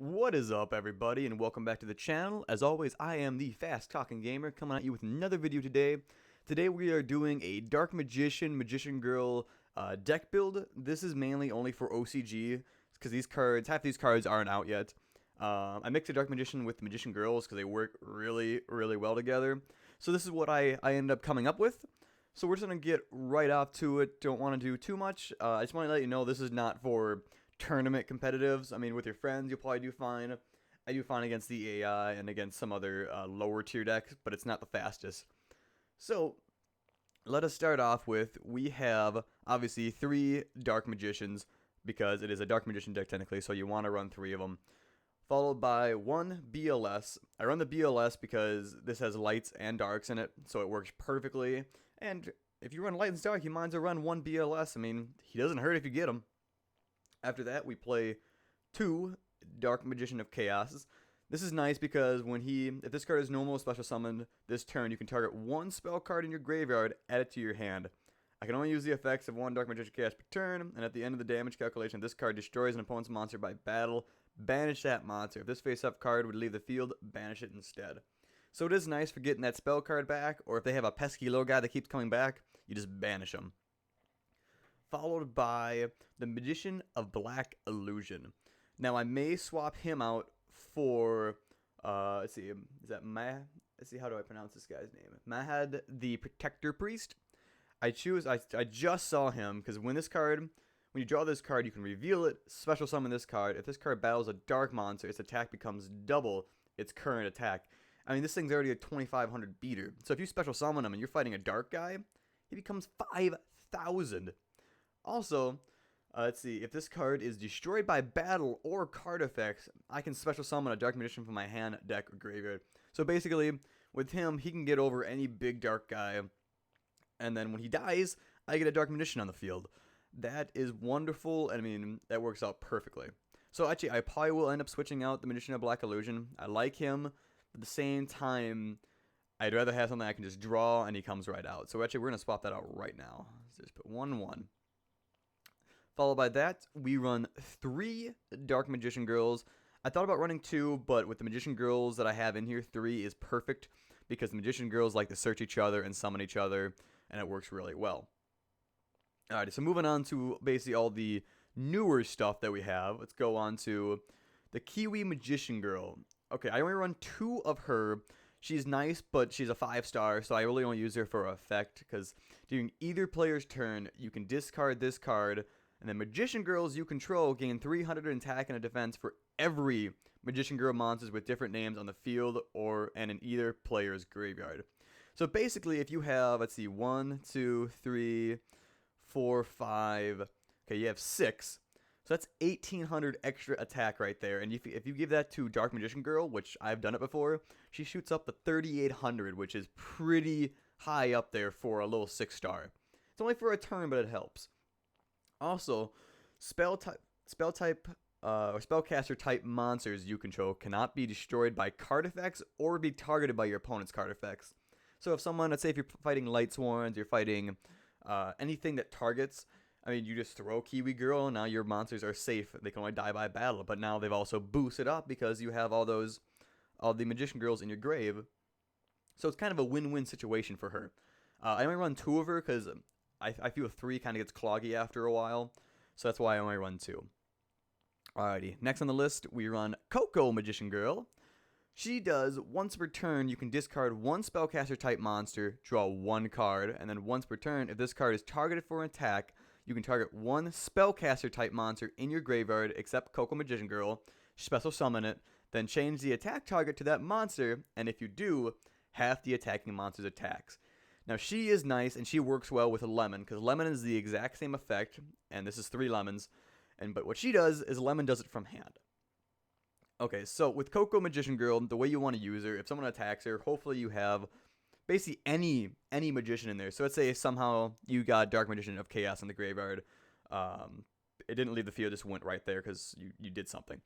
What is up, everybody, and welcome back to the channel. As always, I am the Fast Talking Gamer, coming at you with another video today. Today we are doing a Dark Magician Girl deck build. This is mainly only for OCG, because half these cards aren't out yet. I mixed a Dark Magician with Magician Girls because they work really well together. So this is what I ended up coming up with. So we're just going to get right off to it. Don't want to do too much. I just want to let you know this is not for tournament competitives. I mean, with your friends, you'll probably do fine. I do fine against the AI and against some other lower tier decks, but it's not the fastest. So let us start off with, we have obviously 3 Dark Magicians because it is a Dark Magician deck technically, so you want to run 3 of them. Followed by 1 BLS. I run the BLS because this has lights and darks in it, so it works perfectly. And if you run light and dark, you might as well run 1 BLS. I mean, he doesn't hurt if you get him. After that, we play 2 Dark Magician of Chaos. This is nice because if this card is normal special summoned this turn, you can target 1 spell card in your graveyard, add it to your hand. I can only use the effects of 1 Dark Magician of Chaos per turn, and at the end of the damage calculation, if this card destroys an opponent's monster by battle, banish that monster. If this face-up card would leave the field, banish it instead. So it is nice for getting that spell card back, or if they have a pesky little guy that keeps coming back, you just banish him. Followed by the Magician of Black Illusion. Now I may swap him out for, let's see, is that let's see, how do I pronounce this guy's name? Mahad the Protector Priest. I just saw him because when you draw this card, you can reveal it, special summon this card. If this card battles a dark monster, its attack becomes double its current attack. I mean, this thing's already a 2500 beater. So if you special summon him and you're fighting a dark guy, he becomes 5000. Also, let's see, if this card is destroyed by battle or card effects, I can special summon a Dark Magician from my hand, deck, or graveyard. So basically, with him, he can get over any big dark guy, and then when he dies, I get a Dark Magician on the field. That is wonderful, and I mean, that works out perfectly. So actually, I probably will end up switching out the Magician of Black Illusion. I like him, but at the same time, I'd rather have something I can just draw, and he comes right out. So actually, we're going to swap that out right now. So just put 1/1. Followed by that, we run 3 Dark Magician Girls. I thought about running 2, but with the Magician Girls that I have in here, 3 is perfect because the Magician Girls like to search each other and summon each other, and it works really well. Alright, so moving on to basically all the newer stuff that we have. Let's go on to the Kiwi Magician Girl. Okay, I only run 2 of her. She's nice, but she's a 5-star, so I really only use her for effect because during either player's turn, you can discard this card. And then Magician Girls you control gain 300 attack and a defense for every Magician Girl monsters with different names on the field and in either player's graveyard. So basically, if you have, let's see, 1, 2, 3, 4, 5. Okay, you have 6. So that's 1800 extra attack right there. And if you give that to Dark Magician Girl, which I've done it before, she shoots up to 3800, which is pretty high up there for a little 6-star. It's only for a turn, but it helps. Also, spellcaster type monsters you control cannot be destroyed by card effects or be targeted by your opponent's card effects. So if someone, let's say if you're fighting Light Sworns, you're fighting anything that targets, I mean, you just throw Kiwi Girl, and now your monsters are safe. They can only die by battle, but now they've also boosted up because you have all the Magician Girls in your grave. So it's kind of a win-win situation for her. I only run 2 of her because I feel 3 kind of gets cloggy after a while, so that's why I only run 2. Alrighty, next on the list, we run Coco Magician Girl. She does, once per turn, you can discard 1 spellcaster type monster, draw 1 card, and then once per turn, if this card is targeted for an attack, you can target 1 spellcaster type monster in your graveyard, except Coco Magician Girl, special summon it, then change the attack target to that monster, and if you do, half the attacking monster's attacks. Now, she is nice, and she works well with a lemon, because lemon is the exact same effect, and this is 3 lemons, but what she does is lemon does it from hand. Okay, so with Coco Magician Girl, the way you want to use her, if someone attacks her, hopefully you have basically any magician in there. So let's say somehow you got Dark Magician of Chaos in the graveyard. It didn't leave the field, just went right there because you did something.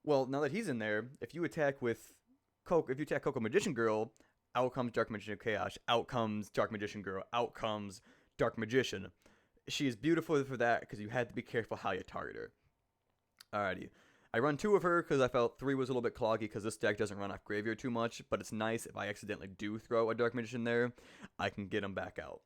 Well, now that he's in there, if you attack Coco Magician Girl, out comes Dark Magician of Chaos, out comes Dark Magician Girl, out comes Dark Magician. She is beautiful for that because you had to be careful how you target her. Alrighty. I run 2 of her because I felt 3 was a little bit cloggy because this deck doesn't run off graveyard too much, but it's nice if I accidentally do throw a Dark Magician there, I can get him back out.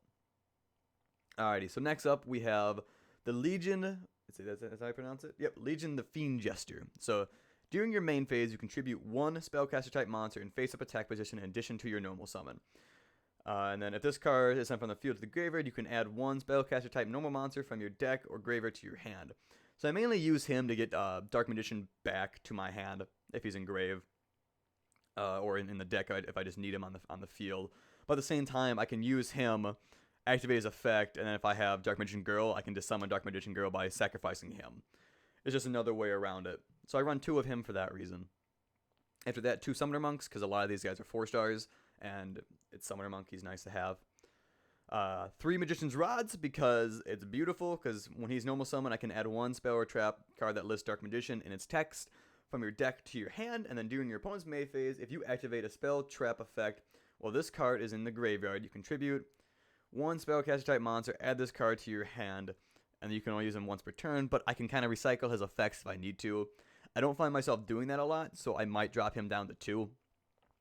Alrighty, so next up we have the Legion. That's how I pronounce it? Yep, Legion the Fiend Jester. So during your main phase, you contribute 1 spellcaster type monster in face up attack position in addition to your normal summon. And then if this card is sent from the field to the graveyard, you can add 1 spellcaster type normal monster from your deck or graveyard to your hand. So I mainly use him to get Dark Magician back to my hand if he's in grave, or in the deck if I just need him on the field. But at the same time, I can use him, activate his effect, and then if I have Dark Magician Girl, I can just summon Dark Magician Girl by sacrificing him. It's just another way around it. So I run 2 of him for that reason. After that, 2 Summoner Monks, because a lot of these guys are 4 stars, and it's Summoner Monk, he's nice to have. 3 Magician's Rods, because it's beautiful, because when he's normal summon, I can add 1 spell or trap card that lists Dark Magician in its text from your deck to your hand, and then during your opponent's May phase, if you activate a spell trap effect while this card is in the graveyard, you contribute 1 spellcaster type monster, add this card to your hand, and you can only use him once per turn, but I can kind of recycle his effects if I need to. I don't find myself doing that a lot, so I might drop him down to 2,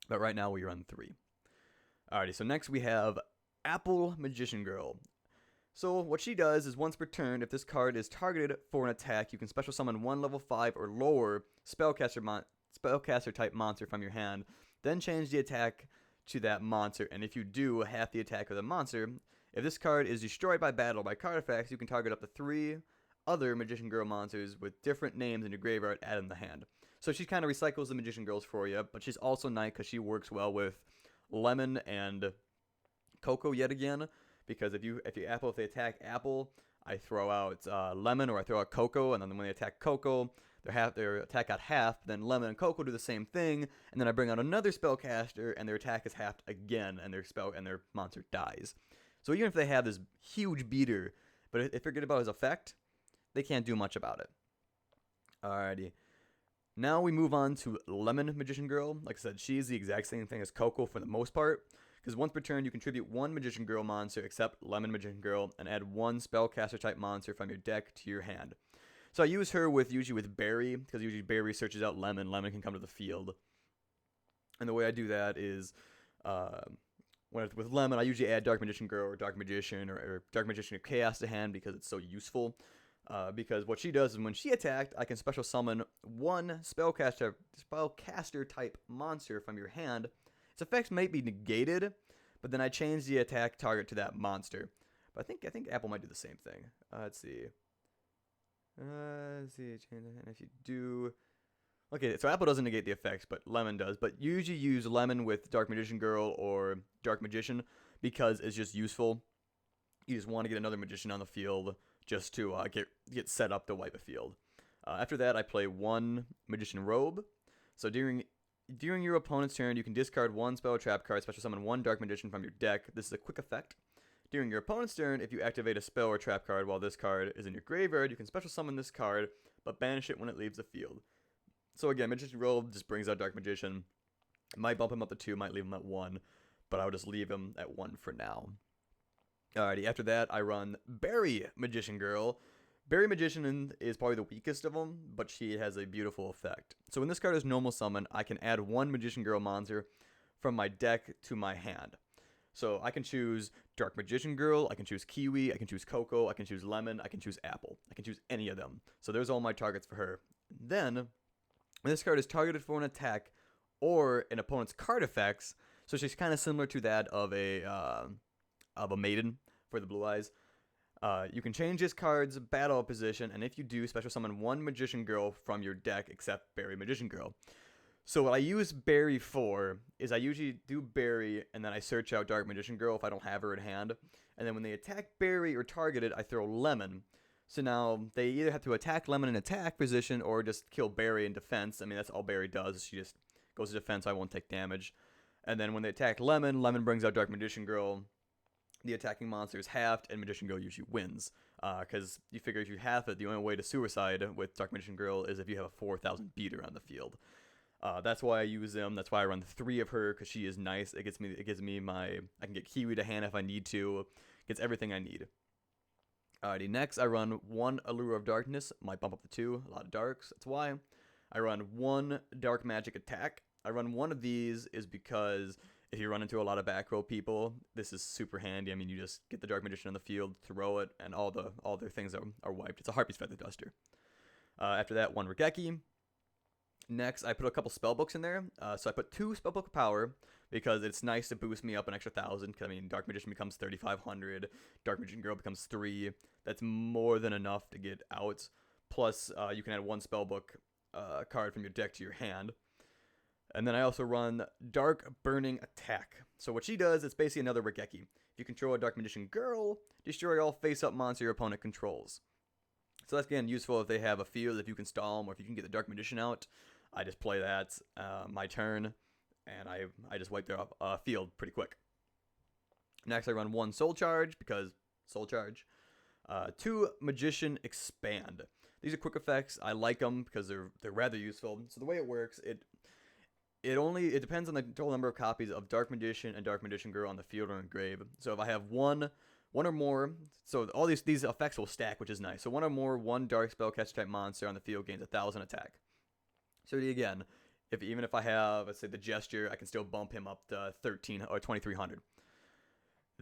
but right now we run 3. Alrighty, so next we have Apple Magician Girl. So what she does is once per turn, if this card is targeted for an attack, you can special summon 1 level 5 or lower spellcaster type monster from your hand, then change the attack to that monster, and if you do, half the attack of the monster. If this card is destroyed by battle by card effects, you can target up to 3 other Magician Girl monsters with different names in your graveyard added in the hand. So she kind of recycles the Magician Girls for you, but she's also nice because she works well with Lemon and Coco yet again, because if they attack Apple, I throw out Lemon, or I throw out Coco, and then when they attack Coco, their attack got half. Then Lemon and Coco do the same thing, and then I bring out another spellcaster, and their attack is halved again, and their monster dies. So even if they have this huge beater, but if they forget about his effect, they can't do much about it. Alrighty. Now we move on to Lemon Magician Girl. Like I said, she's the exact same thing as Coco for the most part, because once per turn you contribute 1 Magician Girl monster except Lemon Magician Girl, and add 1 spellcaster type monster from your deck to your hand. So I use her usually with Barry, because usually Barry searches out Lemon. Lemon can come to the field. And the way I do that is, with Lemon, I usually add Dark Magician Girl or Dark Magician or Dark Magician or Chaos to hand because it's so useful. Because what she does is when she attacked, I can special summon 1 spellcaster type monster from your hand. Its effects might be negated, but then I change the attack target to that monster. But I think Apple might do the same thing. Let's see. And if you do, okay, so Apple doesn't negate the effects, but Lemon does. But you usually use Lemon with Dark Magician Girl or Dark Magician because it's just useful. You just want to get another Magician on the field just to get set up to wipe a field. After that, I play 1 Magician Robe. So during your opponent's turn, you can discard 1 spell or trap card, special summon 1 Dark Magician from your deck. This is a quick effect. During your opponent's turn, if you activate a spell or trap card while this card is in your graveyard, you can special summon this card, but banish it when it leaves the field. So again, Magician Robe just brings out Dark Magician. Might bump him up to 2, might leave him at 1, but I would just leave him at 1 for now. Alrighty, after that, I run Berry Magician Girl. Berry Magician is probably the weakest of them, but she has a beautiful effect. So when this card is normal summon, I can add 1 Magician Girl monster from my deck to my hand. So I can choose Dark Magician Girl, I can choose Kiwi, I can choose Coco, I can choose Lemon, I can choose Apple. I can choose any of them. So there's all my targets for her. Then, when this card is targeted for an attack or an opponent's card effects, so she's kind of similar to that of a Maiden for the Blue Eyes. You can change this card's battle position, and if you do, special summon 1 Magician Girl from your deck except Berry Magician Girl. So what I use Berry for is I usually do Berry, and then I search out Dark Magician Girl if I don't have her in hand. And then when they attack Berry or targeted, I throw Lemon. So now they either have to attack Lemon in attack position or just kill Berry in defense. I mean, that's all Berry does. She just goes to defense, so I won't take damage. And then when they attack Lemon, Lemon brings out Dark Magician Girl. The attacking monster is halved, and Magician Girl usually wins. Because you figure if you half it, the only way to suicide with Dark Magician Girl is if you have a 4,000 beater on the field. That's why I use them. That's why I run 3 of her, because she is nice. It gives me my, I can get Kiwi to hand if I need to. Gets everything I need. Alrighty, next I run 1 Allure of Darkness. Might bump up to 2. A lot of darks. That's why. I run 1 dark magic attack. I run 1 of these is because if you run into a lot of back row people, this is super handy. I mean, you just get the Dark Magician on the field, throw it, and all their things are wiped. It's a Harpy's Feather Duster. After that, 1 Regeki. Next, I put a couple spellbooks in there. So I put 2 spellbook power because it's nice to boost me up an extra 1,000. Because I mean, Dark Magician becomes 3,500. Dark Magician Girl becomes 3. That's more than enough to get out. Plus, you can add 1 spellbook card from your deck to your hand. And then I also run Dark Burning Attack. So what she does, it's basically another Regeki. If you control a Dark Magician Girl, destroy all face-up monster your opponent controls. So that's, again, useful if they have a field, if you can stall them, or if you can get the Dark Magician out. I just play that my turn, and I just wipe their field pretty quick. Next, I run 1 Soul Charge, because Soul Charge. 2 Magician Expand. These are quick effects. I like them because they're rather useful. So the way it works, it depends on the total number of copies of Dark Magician and Dark Magician Girl on the field or in grave. So if I have one or more, so all these effects will stack, which is nice. So 1 or more, 1 Dark Spellcaster type monster on the field gains 1,000 attack. So again, even if I have, let's say, the Jester, I can still bump him up to 13 or 2,300.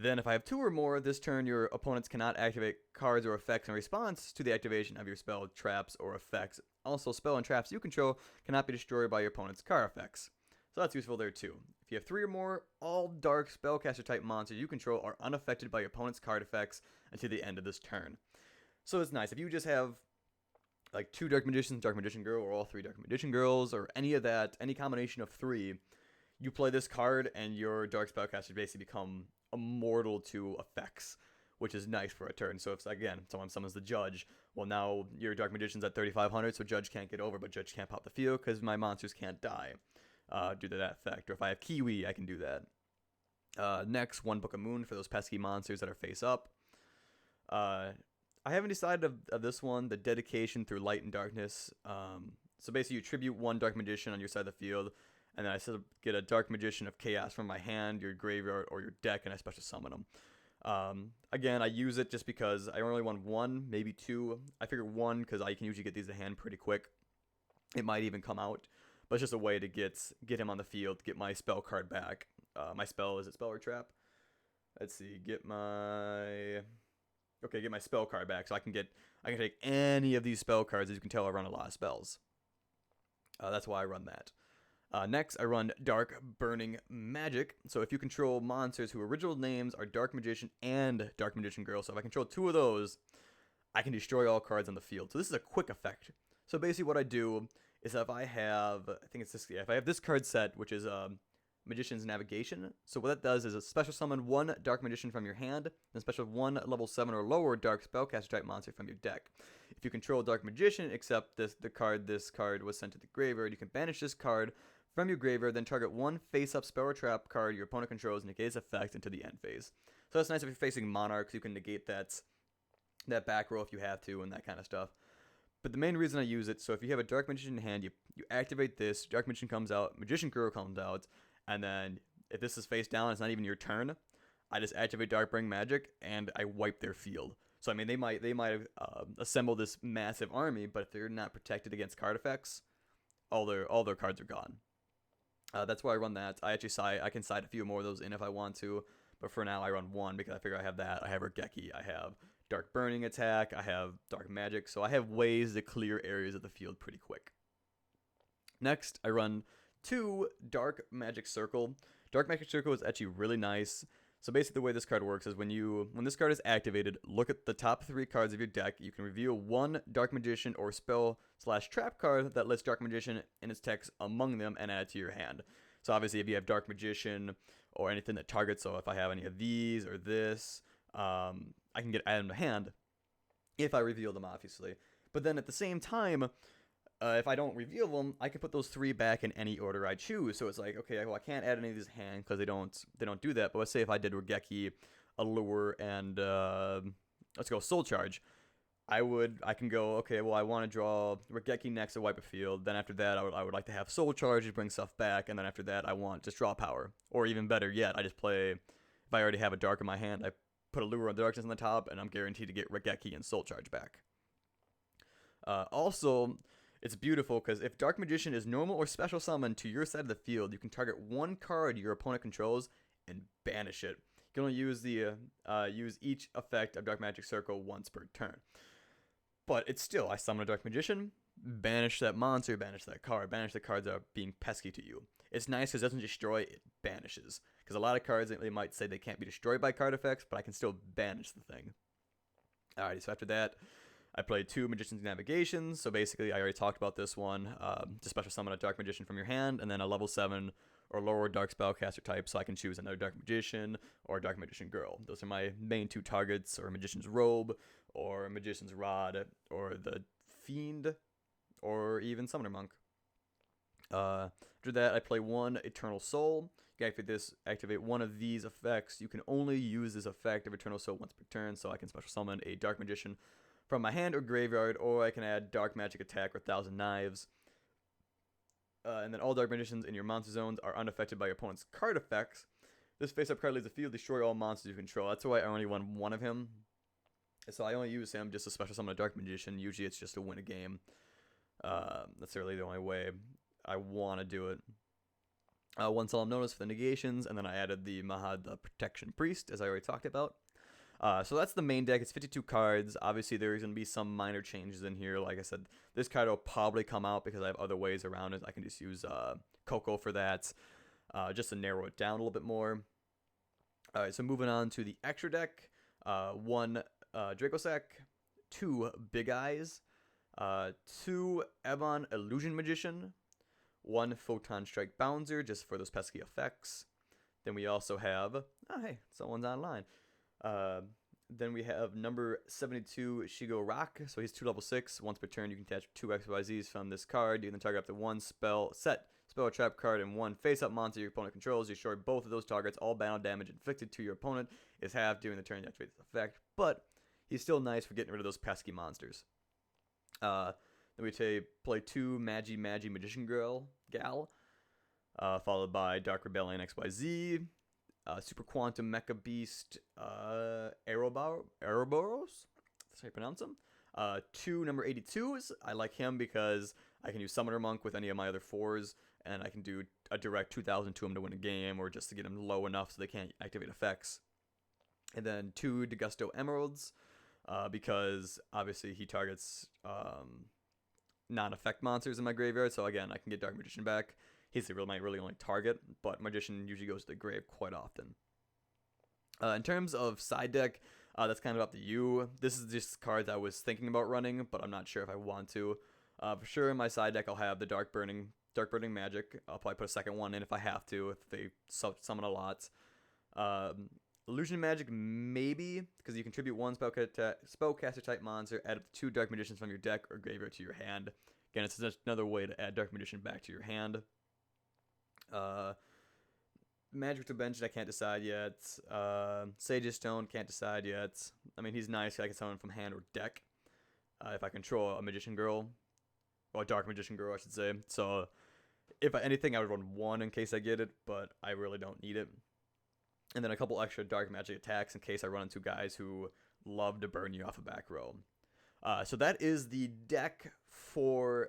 Then if I have 2 or more, this turn your opponents cannot activate cards or effects in response to the activation of your spell, traps, or effects. Also, spell and traps you control cannot be destroyed by your opponent's card effects. So that's useful there too. If you have 3 or more, all dark spellcaster type monsters you control are unaffected by your opponent's card effects until the end of this turn. So it's nice. If you just have like 2 Dark Magicians, Dark Magician Girl, or all 3 Dark Magician Girls, or any of that, any combination of 3, you play this card and your dark spellcasters basically become immortal to effects, which is nice for a turn. So if, again, someone summons the Judge, well, now your Dark Magician's at 3,500, so Judge can't get over, but Judge can't pop the field because my monsters can't die due to that effect. Or if I have Kiwi, I can do that. Next, 1 Book of Moon for those pesky monsters that are face up. I haven't decided of this one, the Dedication through Light and Darkness. So basically you tribute 1 Dark Magician on your side of the field, and then I still get a Dark Magician of Chaos from my hand, your graveyard, or your deck, and I special summon them. Again, I use it just because I only want 1, maybe 2. I figure 1 because I can usually get these to hand pretty quick. It might even come out, but it's just a way to get him on the field, get my spell card back. My spell, is it spell or trap? Let's see, get my spell card back, so I can take any of these spell cards. As you can tell, I run a lot of spells. That's why I run that. Next, I run Dark Burning Magic. So if you control monsters whose original names are Dark Magician and Dark Magician Girl, so if I control 2 of those, I can destroy all cards on the field. So this is a quick effect. So basically what I do is if I have, if I have this card set, which is Magician's Navigation. So what that does is a special summon 1 Dark Magician from your hand, and special 1 level 7 or lower Dark Spellcaster type monster from your deck. If you control Dark Magician, except this card was sent to the graveyard, you can banish this card from your graveyard, then target 1 face-up spell or trap card your opponent controls and negate its effect into the end phase. So that's nice if you're facing Monarchs, you can negate that back row if you have to and that kind of stuff. But the main reason I use it, so if you have a Dark Magician in hand, you activate this, Dark Magician comes out, Magician Girl comes out, and then if this is face down, it's not even your turn, I just activate Dark Burning Magic and I wipe their field. So I mean, they might assemble this massive army, but if they're not protected against card effects, all their cards are gone. That's why I run that. I can side a few more of those in if I want to, but for now I run 1 because I figure I have that. I have Regeki, I have Dark Burning Attack, I have Dark Magic, so I have ways to clear areas of the field pretty quick. Next, I run 2 Dark Magic Circle. Dark Magic Circle is actually really nice. So basically the way this card works is when this card is activated, look at the top 3 cards of your deck. You can reveal 1 Dark Magician or spell/trap card that lists Dark Magician in its text among them and add it to your hand. So obviously if you have Dark Magician or anything that targets, so if I have any of these or this, I can add them to hand if I reveal them, obviously. But then at the same time, if I don't reveal them, I can put those 3 back in any order I choose. So it's like, okay, well, I can't add any of these hand because they don't do that. But let's say if I did Regeki, Allure, and let's go Soul Charge, I can go, okay, well, I want to draw Regeki next to wipe a field. Then after that, I would like to have Soul Charge to bring stuff back. And then after that, I want just draw power. Or even better yet, I just play, if I already have a Dark in my hand, I put Allure of Darkness on the top, and I'm guaranteed to get Regeki and Soul Charge back. Also, It's beautiful because if Dark Magician is normal or special summoned to your side of the field, you can target one card your opponent controls and banish it. You can only use use each effect of Dark Magic Circle once per turn. But it's still, I summon a Dark Magician, banish that monster, banish that card, banish the cards that are being pesky to you. It's nice because it doesn't destroy, it banishes. Because a lot of cards, they might say they can't be destroyed by card effects, but I can still banish the thing. Alrighty, so after that, I played 2 Magician's Navigations. So basically, I already talked about this one. To special summon a Dark Magician from your hand, and then a level 7 or lower Dark Spellcaster type, so I can choose another Dark Magician or Dark Magician Girl. Those are my main 2 targets, or Magician's Robe, or Magician's Rod, or the Fiend, or even Summoner Monk. After that, I play 1 Eternal Soul. You can activate one of these effects. You can only use this effect of Eternal Soul once per turn, so I can special summon a Dark Magician from my hand or graveyard, or I can add Dark Magic Attack or 1,000 Knives. And then all Dark Magicians in your monster zones are unaffected by your opponent's card effects. This face-up card leaves the field, destroy all monsters you control. That's why I only won 1 of him. So I only use him just to special summon a Dark Magician. Usually it's just to win a game. That's really the only way I want to do it. 1 Solemn Notice for the negations, and then I added the Mahad, the Protection Priest, as I already talked about. So that's the main deck. It's 52 cards. Obviously, there's going to be some minor changes in here. Like I said, this card will probably come out because I have other ways around it. I can just use Coco for that, just to narrow it down a little bit more. All right, so moving on to the extra deck. 1 Dracossack, 2 Big Eyes, 2 Ebon Illusion Magician, 1 Photon Strike Bouncer, just for those pesky effects. Then we also have, oh hey, someone's online. Then we have number 72 Shigo Rock. So he's 2 level 6. Once per turn, you can attach 2 XYZs from this card. You can target up to 1 spell or trap card and 1 face-up monster your opponent controls. You destroy both of those targets. All battle damage inflicted to your opponent is halved during the turn you activate this effect. But he's still nice for getting rid of those pesky monsters. Then we play 2 Magi Magician Gal, followed by Dark Rebellion XYZ, Super Quantum Mecha Beast, Ouroboros, that's how you pronounce him. 2 number 82s. I like him because I can use Summoner Monk with any of my other 4s, and I can do a direct 2,000 to him to win a game, or just to get him low enough so they can't activate effects. And then 2 Degusto Emeralds, because obviously he targets non-effect monsters in my graveyard, so again, I can get Dark Magician back. He's might really only target, but Magician usually goes to the grave quite often. In terms of side deck, that's kind of up to you. This is just cards I was thinking about running, but I'm not sure if I want to. For sure, in my side deck, I'll have the Dark Burning Magic. I'll probably put a second one in if I have to, if they summon a lot. Illusion Magic, maybe, because you contribute 1 spellcaster type monster, add up to 2 Dark Magicians from your deck or graveyard to your hand. Again, it's just another way to add Dark Magician back to your hand. Magic to bench, I can't decide yet. Sage's Stone, can't decide yet. I mean, he's nice. I can summon from hand or deck. If I control a Magician Girl, or a Dark Magician Girl, I should say. So, if anything, I would run 1 in case I get it, but I really don't need it. And then a couple extra Dark Magic attacks in case I run into guys who love to burn you off a back row. So that is the deck for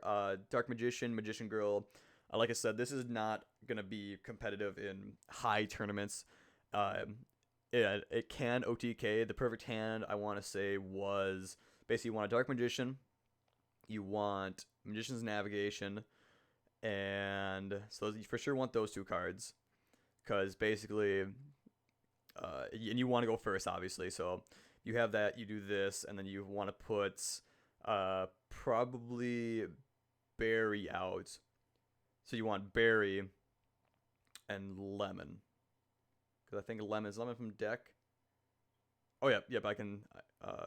Dark Magician, Magician Girl. Like I said, this is not going to be competitive in high tournaments. It can OTK. The perfect hand, I want to say, was basically you want a Dark Magician, you want Magician's Navigation, and so you for sure want those 2 cards. Because basically, and you want to go first, obviously. So you have that, you do this, and then you want to put probably Berry out. So you want Berry and Lemon. Because I think Lemon is Lemon from deck. Oh, yeah. Yep, I can.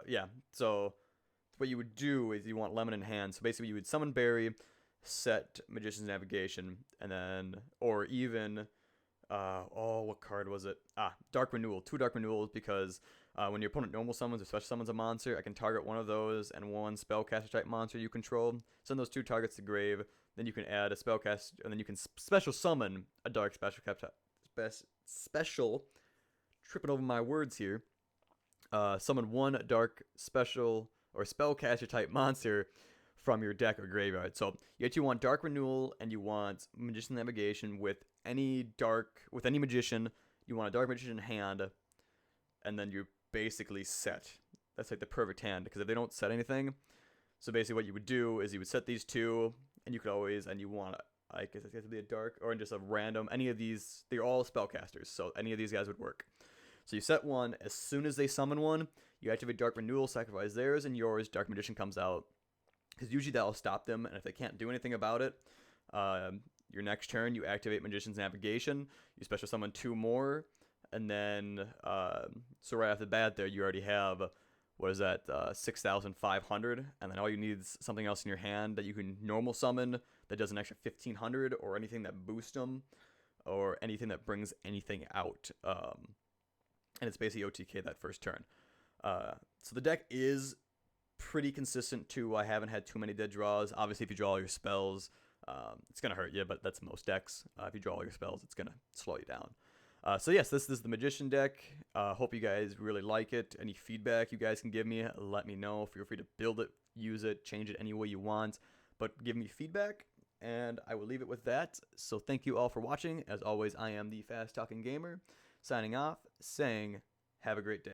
Yeah. So what you would do is you want Lemon in hand. So basically you would summon Berry, set Magician's Navigation, and then, or even, what card was it? Dark Renewal. 2 Dark Renewals, because when your opponent normal summons or special summons a monster, I can target one of those and 1 spellcaster type monster you control. Send those 2 targets to grave. Then you can add a spellcast, and then you can special summon a dark special. Tripping over my words here. Summon 1 dark special or spellcaster type monster from your deck or graveyard. So you actually want Dark Renewal and you want Magician Navigation with any magician. You want a Dark Magician hand, and then you're basically set. That's like the perfect hand, because if they don't set anything, so basically what you would do is you would set these two, and you could always, and you want, I guess it has to be a dark, or just a random, any of these, they're all spellcasters, so any of these guys would work. So you set one, as soon as they summon one, you activate Dark Renewal, sacrifice theirs and yours, Dark Magician comes out, because usually that'll stop them, and if they can't do anything about it, your next turn, you activate Magician's Navigation, you special summon 2 more, and then, so right off the bat there, you already have, what is that, 6,500, and then all you need is something else in your hand that you can normal summon that does an extra 1,500, or anything that boosts them, or anything that brings anything out, and it's basically OTK that first turn. So the deck is pretty consistent too. I haven't had too many dead draws. Obviously, if you draw all your spells, it's going to hurt you, but that's most decks. If you draw all your spells, it's going to slow you down. So yes, this is the Magician deck. Hope you guys really like it. Any feedback you guys can give me, let me know. Feel free to build it, use it, change it any way you want. But give me feedback, and I will leave it with that. So thank you all for watching. As always, I am the Fast Talking Gamer, signing off, saying have a great day.